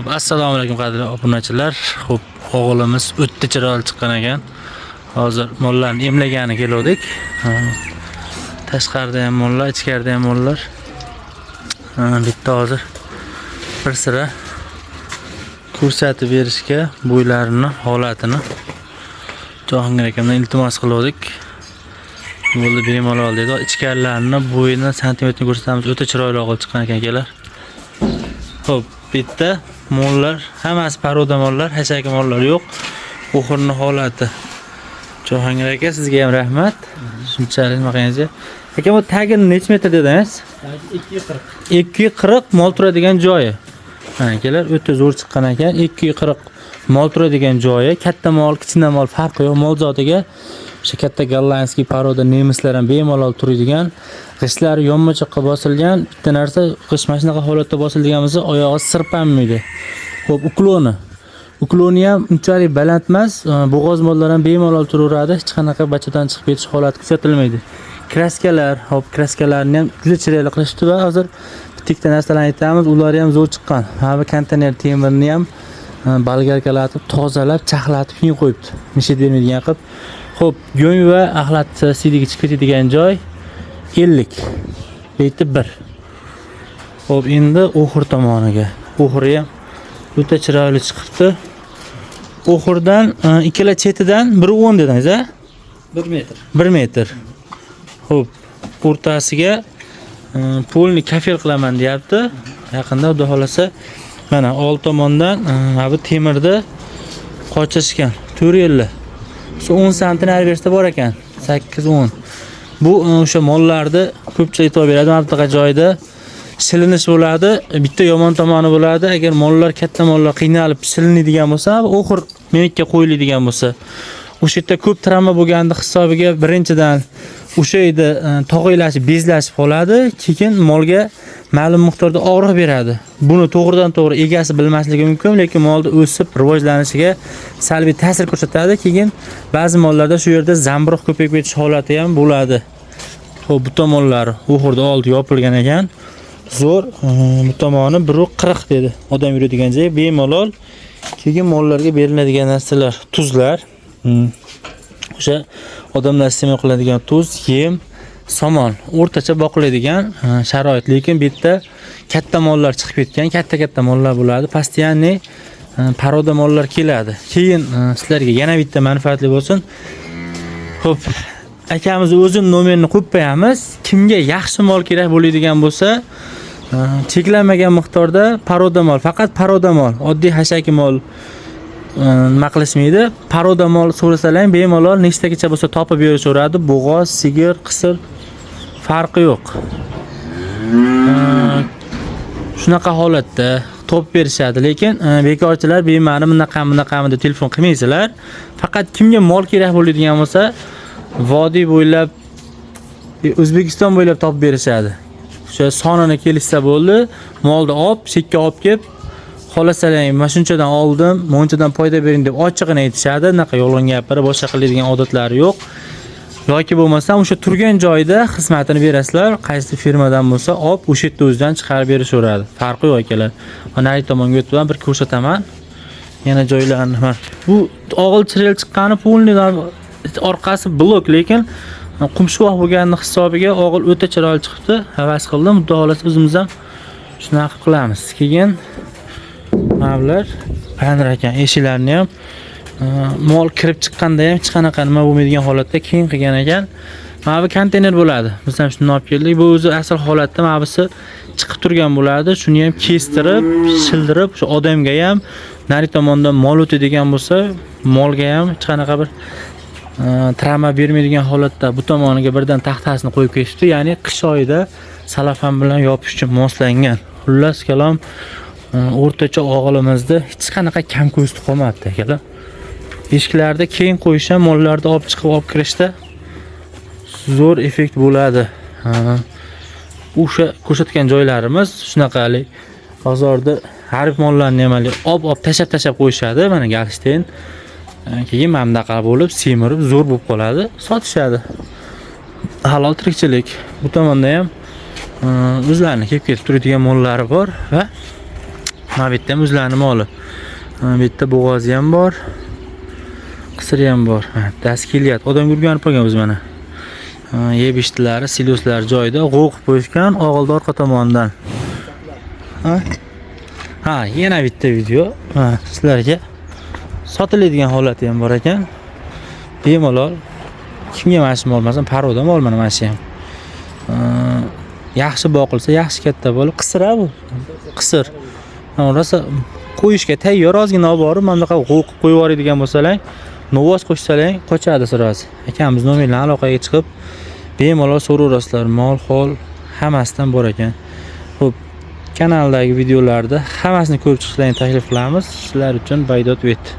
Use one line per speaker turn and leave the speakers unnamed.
Assalomu alaykum qadrli obunachilar. Xo'p, o'g'limiz o'tda chiroyli chiqqan ekan. Hozir mollarni emlagani keldik. Tashqarida ham mollar, ichkarida ham mollar. Bitta hozir bir sira ko'rsatib berishga bo'ylarini, holatini Jahongir akamdan iltimos qildik. Bo'ldi, bemalol dedi. Ichkarilarini, bo'yini, santimetrini ko'rsatamiz. O'ta chiroyli o'g'il chiqqan ekan akalar. Xo'p, bitta mollar, hammasi paroda mollar, hashaki mollar yo'q. O'xirni holati. Jahongir aka, sizga ham rahmat. Shunchalik maqangiz. Aka, bu tagini necha metr dedingiz?
240.
240 mol turadigan joyi. Akalar, o'ta zo'r chiqqan ekan. 240 mol turadigan joyi. Katta mol, kichkina mol farqi yo'q. Mol zotiga o'sha katta gollandskiy paroda nemislar ham bemalol turadigan. G'ishlari yonma-choqqa bosilgan. Bitta narsa, g'ish mana shunaqa holatda bosilgan bo'lsa, oyog'i sirpanmaydi. Xo'p, ukloni ham unchalik baland emas. Bo'g'oz mollar ham bemalol turaveradi. Hech qanaqa bachadan chiqib ketish holati kuzatilmaydi. Kraskalar, kraskalarni ham juda chiroyli qilishdi va hozir bitta narsalarni aytamiz, ular ham zo'r chiqqan. Ha, bu konteyner temirni ham balgarkalatib, tozalab, chaqlatib kiyib qo'yibdi. Misha bermaydigan qilib. Xo'p, go'ng va axlat siydigi chiqib ketadigan joy 50. Beyti 1. Xo'p, endi o'xir tomoniga. O'xiri ham o'ta chiroyli chiqibdi. O'xirdan ikkala chetidan 1.10 dedingiz, a?
1 metr.
1 metr. Xo'p, o'rtasiga polni kafel qilaman deyapti. Yaqinda xudo xolasa mana old tomondan bu temirda qochishgan 4 yilli. 10 sm nari berishda bor ekan. 8-10. Bu o'sha mollarni ko'pchilik aytib beradi. Mana bunaqa joyda silinish bo'ladi. Bitta yomon tomoni bo'ladi. Agar mollar, katta mollar qiynalib silinadigan bo'lsa, o'xir menga qo'yiladigan bo'lsa, o'sha yerda ko'p travma bo'lganda hisobiga birinchidan o'sha yerda tog'ilashib, bezlashib qoladi. Keyin molga ma'lum miqdorda og'riq beradi. Buni to'g'ridan-to'g'ri egasi bilmasligi mumkin, lekin molni o'sib rivojlanishiga salbiy ta'sir ko'rsatadi. Keyin ba'zi mollarda shu yerda zamburug' ko'payib ketish holati ham bo'ladi. Xo'p, bu tomonlari o'xirda oldi yopilgan ekan. Zo'r, bu tomoni 1.40 dedi. Odam yuradigan joy bemalol. Keyin mollarga beriladigan narsalar, tuzlar. O'sha odamlar iste'mol qiladigan tuz, yem, somon, o'rtacha boqiladigan sharoit. Lekin bu yerda katta mollar chiqib ketgan, katta mollar bo'ladi. Postiyanniy paroda mollar keladi. Keyin sizlarga yana bitta manfaatli bo'lsin. Xo'p, akamiz o'zini nomerini qo'yib qo'yamiz. Kimga yaxshi mol kerak bo'ladigan bo'lsa, cheklanmagan miqdorda paroda mol, faqat paroda mol, oddiy hashaki mol nima qilishmaydi. Paroda mol so'rasalar ham bemalol nechtagacha bo'lsa topib berishaveradi. Bo'g'oz, sigir, qisir farqi yo'q. Shunaqa holatda topib berishadi, lekin bekorchilar bema'ni bunaqa deb telefon qilmaysizlar. Faqat kimga mol kerak bo'ladigan bo'lsa, vodiy bo'ylab, O'zbekiston bo'ylab topib berishadi. O'sha sonini kelishsa bo'ldi, molni chekka olib kelib xolasalang, mana shunchadan oldim, monchadan foyda bering deb ochiqini aytishadi. Unaqa yolg'on gapirib, boshqa qiladigan odatlari yo'q. Yoki bo'lmasa, o'sha turgan joyda xizmatini berasizlar, qaysi firmadan bo'lsa, o'sha yerda o'zidan chiqarib berishaveradi. Farqi yo'q akalar. Mana ay tomonga o'tib bir ko'rsataman. Yana joylarni. Bu o'g'il chiroyli chiqqani polni orqasi blok, lekin qumshuvoq bo'lgani hisobiga o'g'il o'ta chiroyli chiqibdi. Havas qildim. Xudo xolasa o'zimiz ham shunaqa qilamiz. Keyin mavlar panir ekan, eshiklarini ham mol kirib chiqqanda ham hech qanaqa nima bo'lmaydigan holatda keng qilgan ekan. Mana bu konteyner bo'ladi. Biz ham shuni olib keldik. Bu o'zi asl holatda mana busi chiqib turgan bo'ladi. Shuni ham kestirib, shildirib, shu odamga ham nari tomondan mol o'tadigan bo'lsa, molga ham hech qanaqa bir travma bermaydigan holatda bu tomoniga birdan taxtasini qo'yib ketishdi. Ya'ni qish oyida salafan bilan yopish uchun moslangan. Xullas kalom, o'rtacha o'g'limizda hech qanaqa kam ko'sti qolmadi akalar. Eshiklarda keng qo'yish ham mollarni olib chiqib olib kirishda zo'r effekt bo'ladi. O'sha ko'rsatgan joylarimiz shunaqalik. Bozorda har bir mollarni ham olib tashab qo'yishadi. Mana Galstein. Keyin mana bunaqa bo'lib, semirib, zo'r bo'lib qoladi, sotishadi. Halol tirikchilik. Bu tomonda ham o'zlarini kelib ketib turadigan mollari bor va Mana bu yerda ham o'zlarini moli. Bu yerda bo'g'ozi ham bor. Qisiri ham bor. Dast kelyapti. Odam yurganib qolgan o'zi mana. Yeb ishtilari, siloslari joyida, g'oq qo'yishgan og'ilda orqa tomonidan. Ha, yana bitta video. Sizlarga sotiladigan holati ham bor ekan. Bemalol kimga mashhur olmasin, paroda mol mana shu ham. Yaxshi boqilsa, yaxshi katta bo'lib, qisir bu. Qisir. Rosa qo'yishga tayyor, ozgina olib borib, mana bunaqa g'oq qo'yib yuboradigan bo'lsalar, novoz qo'shsalar, qochadi siroz. Akamiz nomerdan aloqaga chiqib, bemalol so'raverasizlar, mol, hol hammasidan bor ekan. Xo'p, kanaldagi videolarda hammasini ko'rib chiqishlarni taklif qilamiz. Sizlar uchun Baydot vet.